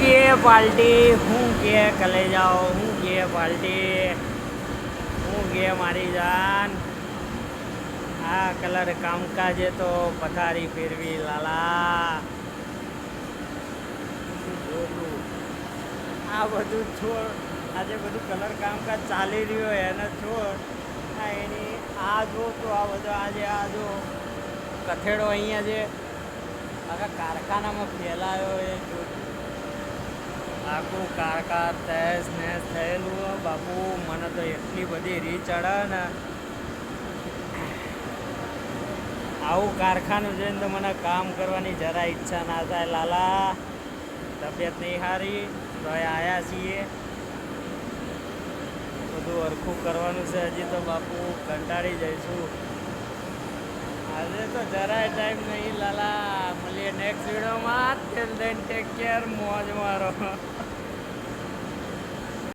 કે પાર્ટી હું કે કલે જાઓ હું કે પાર્ટી હું કે મારી જાન આ કલર કામકાજે તો પથારી ફેરવી લાલા આ બધું છોડ આજે બધું કલર કામકાજ ચાલી રહ્યો એને છોડ આ એની આ જો તો આ બધો આજે આ જો કથેડો અહીંયા જે આખા કારખાનામાં ફેલાયો એ જો આખું કારખાર તહેસ નહેસ થયેલું બાપુ મને તો એટલી બધી રી ચડે ને આવું કારખાનું જોઈને તો મને કામ કરવાની જરા ઈચ્છા ના થાય લાલા તબિયત નહીં સારી તો આવ્યા છીએ બધું હરખું કરવાનું છે હજી તો બાપુ કંટાળી જઈશું આજે તો જરાય ટાઈમ નહીં લાલા મળીએ નેક્સ્ટ વિડીયોમાં ટિલ ધેન ટેક કેર મોજ મારો